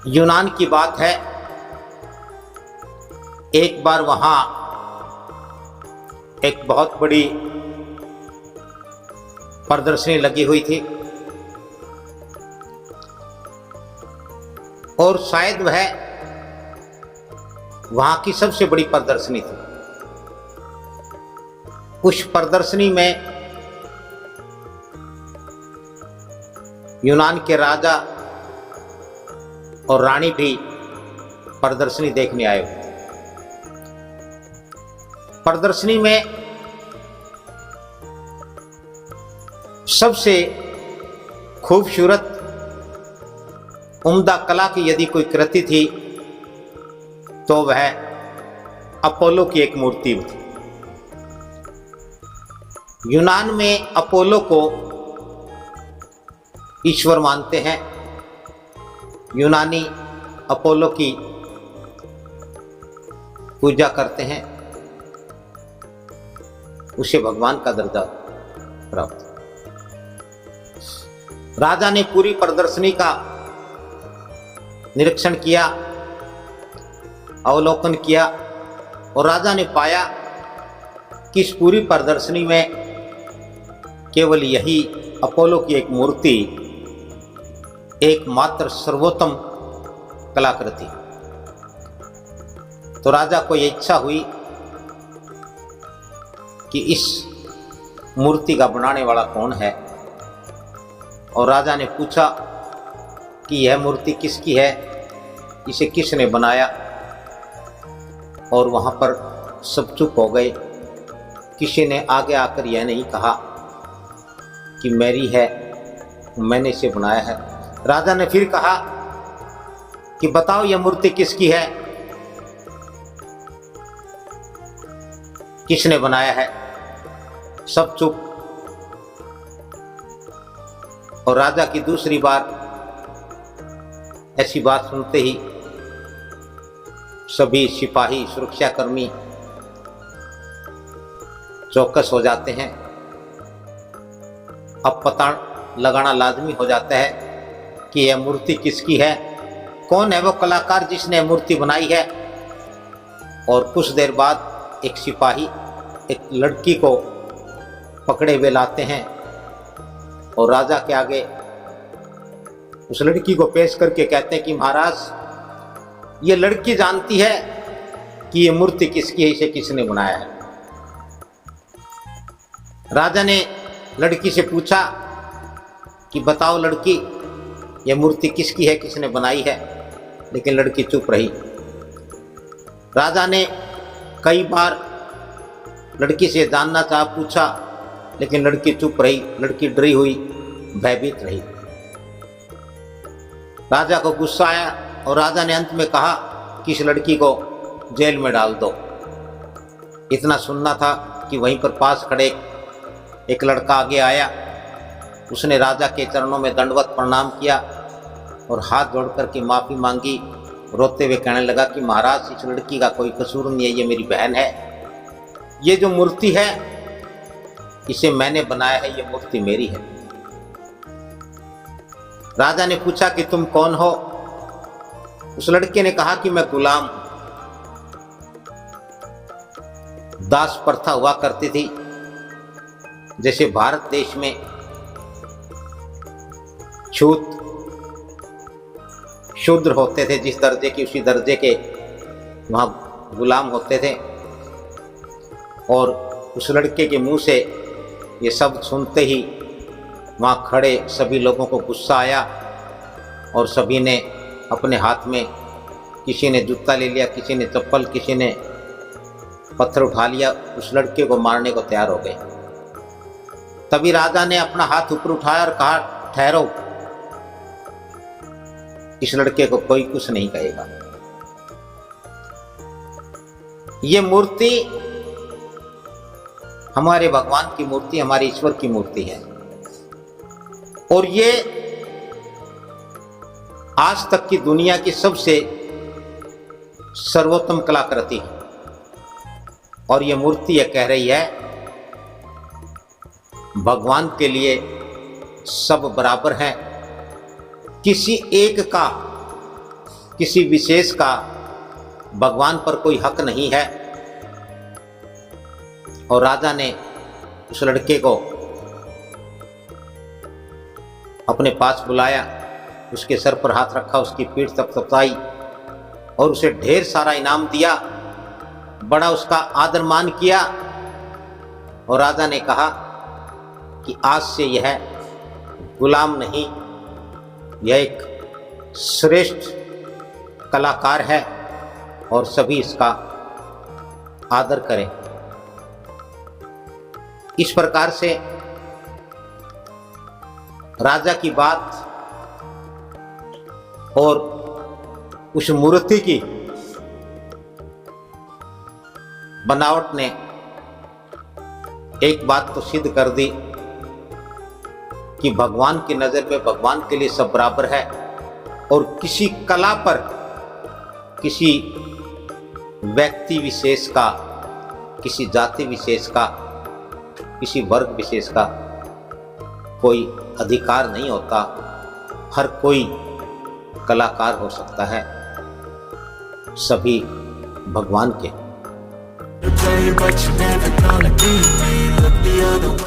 यूनान की बात है। एक बार वहां एक बहुत बड़ी प्रदर्शनी लगी हुई थी और शायद वह वहां की सबसे बड़ी प्रदर्शनी थी। उस प्रदर्शनी में यूनान के राजा और रानी भी प्रदर्शनी देखने आए हुए। प्रदर्शनी में सबसे खूबसूरत उम्दा कला की यदि कोई कृति थी तो वह अपोलो की एक मूर्ति थी। यूनान में अपोलो को ईश्वर मानते हैं। यूनानी अपोलो की पूजा करते हैं, उसे भगवान का दर्जा प्राप्त। राजा ने पूरी प्रदर्शनी का निरीक्षण किया, अवलोकन किया और राजा ने पाया कि इस पूरी प्रदर्शनी में केवल यही अपोलो की एक मूर्ति एकमात्र सर्वोत्तम कलाकृति। तो राजा को यह इच्छा हुई कि इस मूर्ति का बनाने वाला कौन है, और राजा ने पूछा कि यह मूर्ति किसकी है, इसे किसने बनाया। और वहां पर सब चुप हो गए। किसी ने आगे आकर यह नहीं कहा कि मेरी है, मैंने इसे बनाया है। राजा ने फिर कहा कि बताओ यह मूर्ति किसकी है, किसने बनाया है। सब चुप। और राजा की दूसरी बार ऐसी बात सुनते ही सभी सिपाही, सुरक्षाकर्मी चौकस हो जाते हैं। अब पता लगाना लाजमी हो जाता है कि यह मूर्ति किसकी है, कौन है वो कलाकार जिसने मूर्ति बनाई है। और कुछ देर बाद एक सिपाही एक लड़की को पकड़े हुए लाते हैं और राजा के आगे उस लड़की को पेश करके कहते हैं कि महाराज, ये लड़की जानती है कि ये मूर्ति किसकी है, इसे किसने बनाया है। राजा ने लड़की से पूछा कि बताओ लड़की, ये मूर्ति किसकी है, किसने बनाई है। लेकिन लड़की चुप रही। राजा ने कई बार लड़की से जानना चाहा, पूछा, लेकिन लड़की चुप रही। लड़की डरी हुई, भयभीत रही। राजा को गुस्सा आया और राजा ने अंत में कहा कि इस लड़की को जेल में डाल दो। इतना सुनना था कि वहीं पर पास खड़े एक लड़का आगे आया। उसने राजा के चरणों में दंडवत प्रणाम किया और हाथ जोड़ करके माफ़ी मांगी। रोते हुए कहने लगा कि महाराज, इस लड़की का कोई कसूर नहीं है, ये मेरी बहन है। ये जो मूर्ति है इसे मैंने बनाया है, ये मूर्ति मेरी है। राजा ने पूछा कि तुम कौन हो। उस लड़के ने कहा कि मैं गुलाम। दास प्रथा हुआ करती थी। जैसे भारत देश में छूत शूद्र होते थे, जिस दर्जे के उसी दर्जे के वहां गुलाम होते थे। और उस लड़के के मुंह से ये शब्द सुनते ही वहां खड़े सभी लोगों को गुस्सा आया और सभी ने अपने हाथ में, किसी ने जूता ले लिया, किसी ने चप्पल, किसी ने पत्थर उठा लिया, उस लड़के को मारने को तैयार हो गए। तभी राजा ने अपना हाथ ऊपर उठाया और कहा, ठहरो, इस लड़के को कोई कुछ नहीं कहेगा। ये मूर्ति हमारे भगवान की मूर्ति, हमारे ईश्वर की मूर्ति है और ये आज तक की दुनिया की सबसे सर्वोत्तम कलाकृति है। और ये मूर्ति यह कह रही है, भगवान के लिए सब बराबर हैं, किसी एक का किसी विशेष का भगवान पर कोई हक नहीं है। और राजा ने उस लड़के को अपने पास बुलाया, उसके सर पर हाथ रखा, उसकी पीठ थपथपाई और उसे ढेर सारा इनाम दिया, बड़ा उसका आदर मान किया। और राजा ने कहा कि आज से यह गुलाम नहीं, यह एक श्रेष्ठ कलाकार है और सभी इसका आदर करें। इस प्रकार से राजा की बात और उस मूर्ति की बनावट ने एक बात तो सिद्ध कर दी कि भगवान की नज़र में भगवान के लिए सब बराबर है और किसी कला पर किसी व्यक्ति विशेष का, किसी जाति विशेष का, किसी वर्ग विशेष का कोई अधिकार नहीं होता। हर कोई कलाकार हो सकता है, सभी भगवान के।